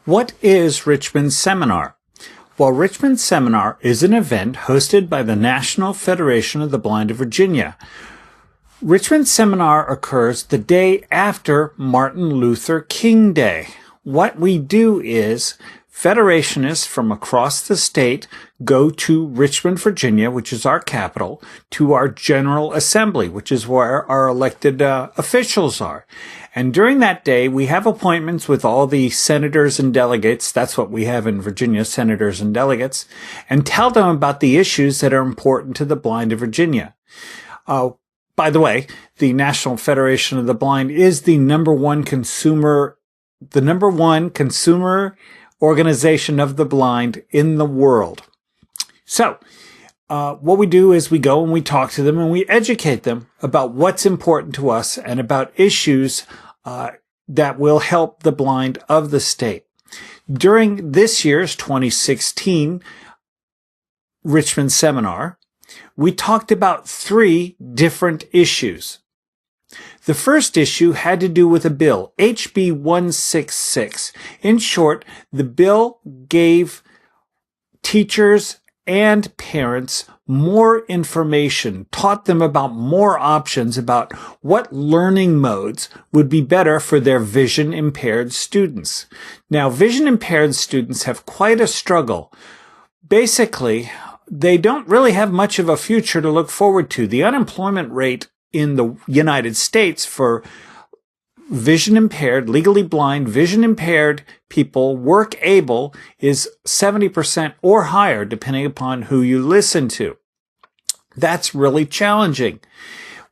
What is Richmond Seminar? Well, Richmond Seminar is an event hosted by the National Federation of the Blind of Virginia. Richmond Seminar occurs the day after Martin Luther King Day. What we do is Federationists from across the state go to Richmond, Virginia, which is our capital, to our General Assembly, which is where our elected officials are. And during that day, we have appointments with all the senators and delegates. That's what we have in Virginia, senators and delegates, and tell them about the issues that are important to the blind of Virginia. By the way, the National Federation of the Blind is the number one consumer organization of the blind in the world. So, what we do is we go and we talk to them and we educate them about what's important to us and about issues that will help the blind of the state. During this year's 2016 Richmond Seminar, we talked about 3 different issues. The first issue had to do with a bill, HB 166. In short, the bill gave teachers and parents more information, taught them about more options about what learning modes would be better for their vision-impaired students. Now, vision-impaired students have quite a struggle. Basically, they don't really have much of a future to look forward to. The unemployment rate in the United States for vision-impaired, legally blind, vision-impaired people, work-able, is 70% or higher, depending upon who you listen to. That's really challenging.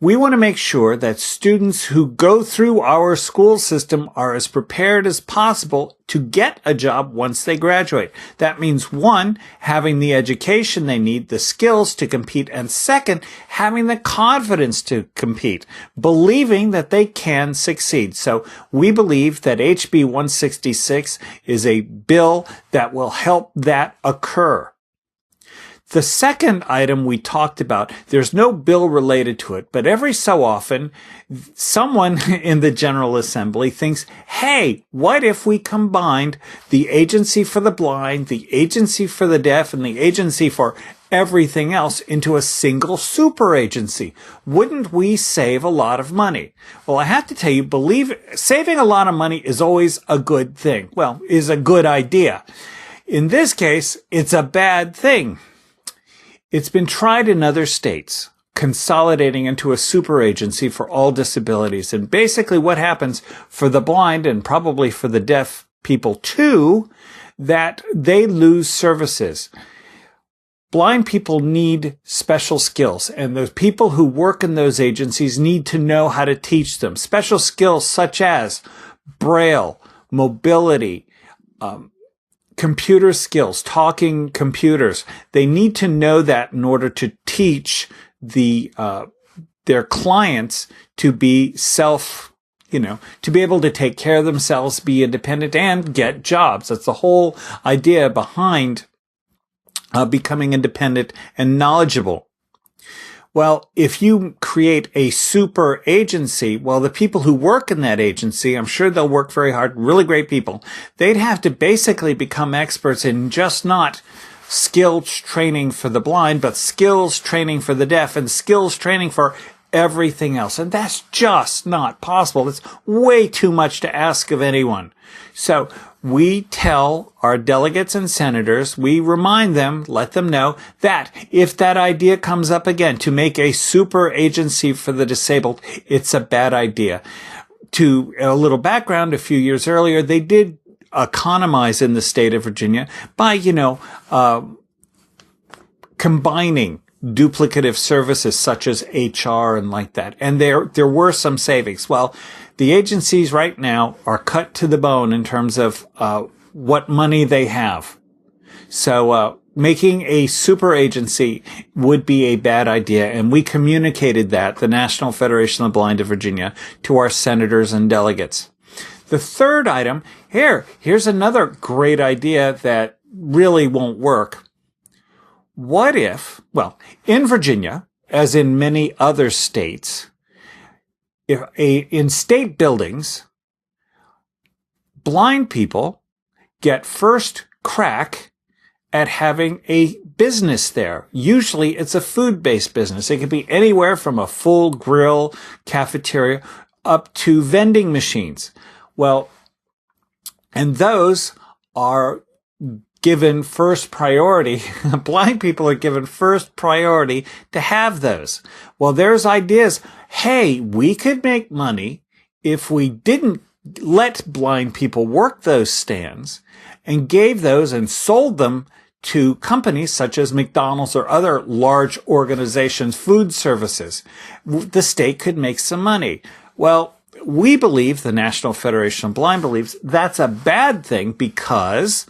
We want to make sure that students who go through our school system are as prepared as possible to get a job once they graduate. That means, 1, having the education they need, the skills to compete, and 2nd, having the confidence to compete, believing that they can succeed. So we believe that HB 166 is a bill that will help that occur. The second item we talked about, there's no bill related to it, but every so often, someone in the General Assembly thinks, hey, what if we combined the Agency for the Blind, the Agency for the Deaf, and the Agency for everything else into a single super agency? Wouldn't we save a lot of money? Well, I have to tell you, saving a lot of money is always a good thing. Well, is a good idea. In this case, it's a bad thing. It's been tried in other states, consolidating into a super agency for all disabilities. And basically what happens for the blind, and probably for the deaf people too, that they lose services. Blind people need special skills, and the people who work in those agencies need to know how to teach them. Special skills such as Braille, mobility, computer skills, talking computers. They need to know that in order to teach their clients to be to be able to take care of themselves, be independent, and get jobs. That's the whole idea behind becoming independent and knowledgeable. Well, if you create a super agency, well, the people who work in that agency, I'm sure they'll work very hard, really great people. They'd have to basically become experts in just not skills training for the blind, but skills training for the deaf and skills training for everything else. And that's just not possible. It's way too much to ask of anyone. So we tell our delegates and senators, we remind them, let them know that if that idea comes up again to make a super agency for the disabled, it's a bad idea. To a little background, a few years earlier, they did economize in the state of Virginia by, combining duplicative services such as HR and like that. And there were some savings. Well, the agencies right now are cut to the bone in terms of what money they have. So making a super agency would be a bad idea. And we communicated that, the National Federation of the Blind of Virginia, to our senators and delegates. The third item, here's another great idea that really won't work. What if, well, in Virginia, as in many other states, in state buildings, blind people get first crack at having a business there. Usually it's a food-based business. It could be anywhere from a full grill, cafeteria, up to vending machines. Well, and those are given first priority. Blind people are given first priority to have those. Well, there's ideas. Hey, we could make money if we didn't let blind people work those stands and gave those and sold them to companies such as McDonald's or other large organizations, food services. The state could make some money. Well, we believe, the National Federation of Blind believes, that's a bad thing because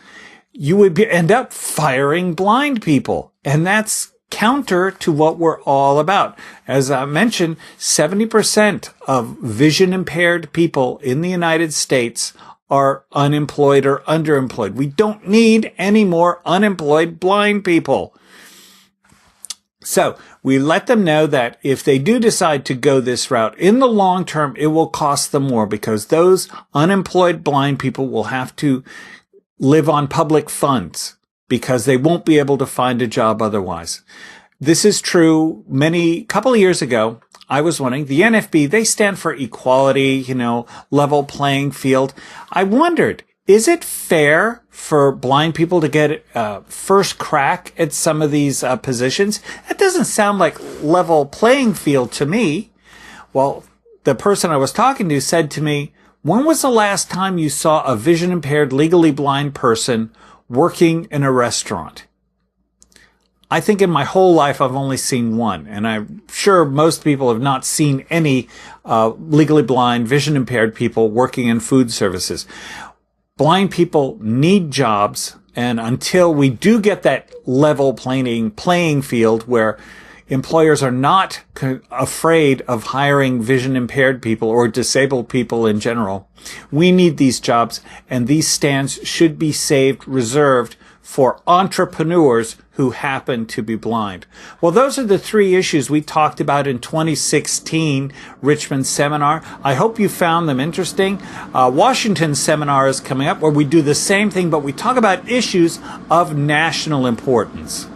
you would end up firing blind people. And that's counter to what we're all about. As I mentioned, 70% of vision impaired people in the United States are unemployed or underemployed. We don't need any more unemployed blind people. So we let them know that if they do decide to go this route, in the long term, it will cost them more because those unemployed blind people will have to live on public funds because they won't be able to find a job otherwise. This is true. Couple of years ago, I was wondering, the NFB, they stand for equality, level playing field. I wondered, is it fair for blind people to get first crack at some of these positions? That doesn't sound like level playing field to me. Well, the person I was talking to said to me, when was the last time you saw a vision impaired, legally blind person working in a restaurant? I think in my whole life I've only seen one, and I'm sure most people have not seen any legally blind, vision impaired people working in food services. Blind people need jobs, and until we do get that level playing field where employers are not afraid of hiring vision impaired people or disabled people in general, we need these jobs, and these stands should be reserved for entrepreneurs who happen to be blind. Well, those are the three issues we talked about in 2016 Richmond seminar. I hope you found them interesting. Washington seminar is coming up where we do the same thing, but we talk about issues of national importance.